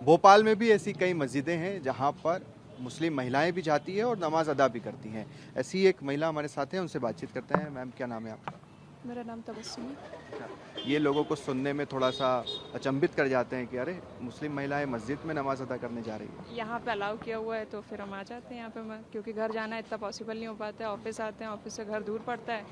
भोपाल में भी ऐसी कई मस्जिदें हैं जहां पर मुस्लिम महिलाएं भी जाती है और नमाज अदा भी करती हैं। ऐसी एक महिला हमारे साथ है, उनसे बातचीत करते हैं। मैम, क्या नाम है आपका? मेरा नाम तबस्सुम है। ये लोगों को सुनने में थोड़ा सा अचंभित कर जाते हैं कि अरे, मुस्लिम महिलाएं मस्जिद में नमाज अदा करने जा रही है। यहाँ पे अलाउ किया हुआ है तो फिर हम आ जाते हैं यहाँ पे क्योंकि घर जाना इतना पॉसिबल नहीं हो पाता है। ऑफिस आते हैं, ऑफिस से घर दूर पड़ता है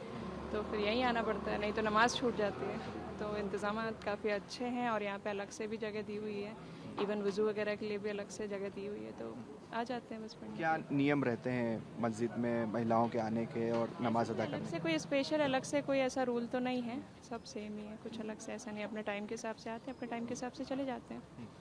तो फिर यहीं आना पड़ता है, नहीं तो नमाज़ छूट जाती है। तो इंतज़ाम काफ़ी अच्छे हैं और यहाँ पे अलग से भी जगह दी हुई है, इवन वज़ू वगैरह के लिए भी अलग से जगह दी हुई है, तो आ जाते हैं बस पढ़ने। क्या नियम रहते हैं मस्जिद में महिलाओं के आने के और नमाज अदा अलग करने से कोई स्पेशल अलग से कोई ऐसा रूल तो नहीं है, सब सेम ही है, कुछ अलग से ऐसा नहीं। अपने टाइम के हिसाब से आते हैं, अपने टाइम के हिसाब से चले जाते हैं। के?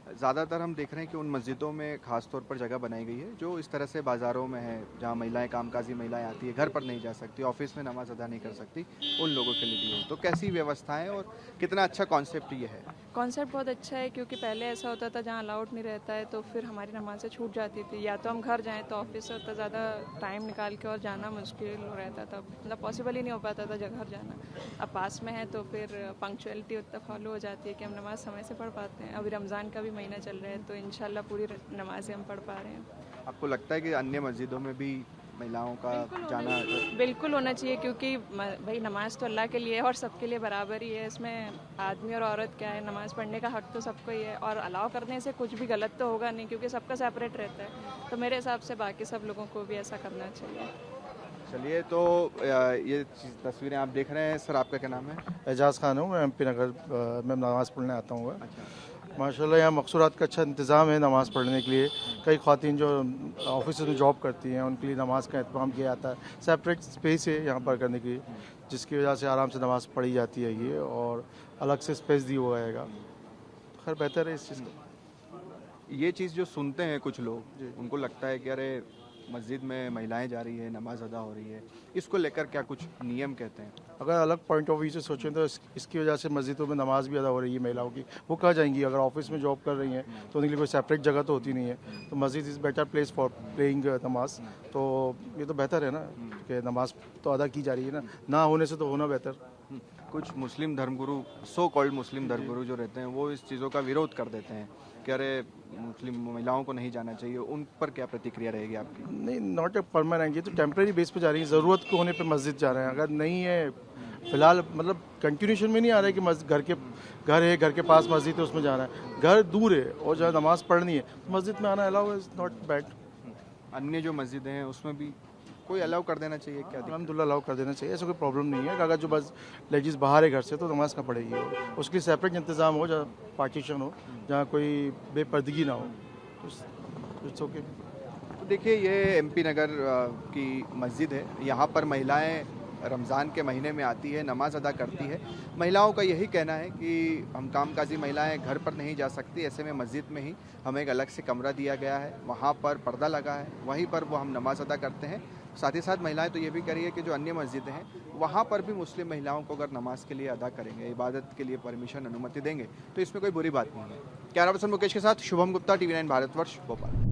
ज़्यादातर हम देख रहे हैं कि उन मस्जिदों में ख़ास तौर पर जगह बनाई गई है जो इस तरह से बाज़ारों में है, जहाँ महिलाएं, कामकाजी महिलाएं आती है, घर पर नहीं जा सकती, ऑफिस में नमाज अदा नहीं कर सकती, उन लोगों के लिए दी है। तो कैसी व्यवस्थाएं और कितना अच्छा कॉन्सेप्ट ये है? कॉन्सेप्ट बहुत अच्छा है क्योंकि पहले ऐसा होता था जहाँ अलाउड नहीं रहता है तो फिर हमारी नमाज़ें छूट जाती थी, या तो हम घर जाएं तो ऑफिस से उतना ज़्यादा टाइम निकाल के और जाना मुश्किल हो रहता था, मतलब पॉसिबल ही नहीं हो पाता था घर जाना। अब पास में है तो फिर पंक्चुअलिटी उतना फॉलो हो जाती है कि हम नमाज़ समय से पढ़ पाते हैं। अभी रमज़ान का भी महीना चल रहा है तो इंशाल्लाह पूरी नमाज़ें हम पढ़ पा रहे हैं। आपको लगता है कि अन्य मस्जिदों में भी महिलाओं का जाना? बिल्कुल होना चाहिए क्योंकि भाई नमाज तो अल्लाह के लिए है और सबके लिए बराबर ही है। इसमें आदमी और औरत क्या है, नमाज पढ़ने का हक तो सबको ही है और अलाउ करने से कुछ भी गलत तो होगा नहीं क्योंकि सबका सेपरेट रहता है। तो मेरे हिसाब से बाकी सब लोगों को भी ऐसा करना चाहिए। चलिए, तो ये तस्वीरें आप देख रहे हैं। सर, आपका क्या नाम है? एजाज़ खान हूँ, मैं एमपी नगर में नमाज़ पढ़ने आता हूँ। अच्छा। माशाल्लाह यहाँ मक़सूरात का अच्छा इंतज़ाम है नमाज़ पढ़ने के लिए। कई ख़वातीन जो ऑफिस में जॉब करती हैं उनके लिए नमाज़ का एहतमाम किया जाता है। सेपरेट स्पेस है यहाँ पर करने की, जिसकी वजह से आराम से नमाज़ पढ़ी जाती है ये, और अलग से स्पेस दी हुआ है। खैर बेहतर है इस चीज़ का। ये चीज़ जो सुनते हैं कुछ लोग, उनको लगता है कि अरे, मस्जिद में महिलाएं जा रही है, नमाज अदा हो रही है, इसको लेकर क्या कुछ नियम कहते हैं? अगर अलग पॉइंट ऑफ व्यू से सोचें तो इसकी वजह से मस्जिदों में नमाज भी अदा हो रही है महिलाओं की। वो कहाँ जाएंगी? अगर ऑफिस में जॉब कर रही हैं तो उनके लिए कोई सेपरेट जगह तो होती नहीं है, तो मस्जिद is better place for playing नमाज। तो ये तो बेहतर है ना कि नमाज तो अदा की जा रही है ना होने से तो होना बेहतर। कुछ मुस्लिम धर्मगुरु, सो कॉल्ड मुस्लिम धर्मगुरु जो रहते हैं, वो इस चीज़ों का विरोध कर देते हैं कि अरे, मुस्लिम महिलाओं को नहीं जाना चाहिए। उन पर क्या प्रतिक्रिया रहेगी आपकी? नहीं, नॉट ए परमानेंट, ये तो टेम्प्रेरी बेस पे जा रही है। ज़रूरत के होने पे मस्जिद जा रहे हैं। अगर नहीं है फिलहाल, मतलब कंटिन्यूशन में नहीं आ रहा है कि घर के पास मस्जिद है उसमें जाना है। घर दूर है और जहाँ नमाज़ पढ़नी है मस्जिद में आना अलाउ इज़ नॉट बैड। अन्य जो मस्जिदें हैं उसमें भी कोई अलाउ कर देना चाहिए क्या? अल्हम्दुलिल्लाह अलाउ कर देना चाहिए, ऐसा कोई प्रॉब्लम नहीं है। अगर जो बस लेडीज़ बाहर है घर से तो नमाज़ का पढ़ेगी, उसके लिए सेपरेट इंतज़ाम हो, जहाँ पार्टीशन हो, जहाँ कोई बेपर्दगी ना हो, तो इट्स ओके। तो देखिए, ये एमपी नगर की मस्जिद है। यहाँ पर महिलाएं रमज़ान के महीने में आती है, नमाज अदा करती है। महिलाओं का यही कहना है कि हम कामकाजी महिलाएं घर पर नहीं जा सकती, ऐसे में मस्जिद में ही हमें एक अलग से कमरा दिया गया है, वहाँ पर पर्दा लगा है, वहीं पर वो हम नमाज अदा करते हैं। साथ ही साथ महिलाएं तो ये भी कह रही है कि जो अन्य मस्जिदें हैं वहाँ पर भी मुस्लिम महिलाओं को अगर नमाज के लिए अदा करेंगे, इबादत के लिए परमिशन, अनुमति देंगे, तो इसमें कोई बुरी बात नहीं है। कैमरा पर्सन मुकेश के साथ शुभम गुप्ता, TV9 भारतवर्ष, भोपाल।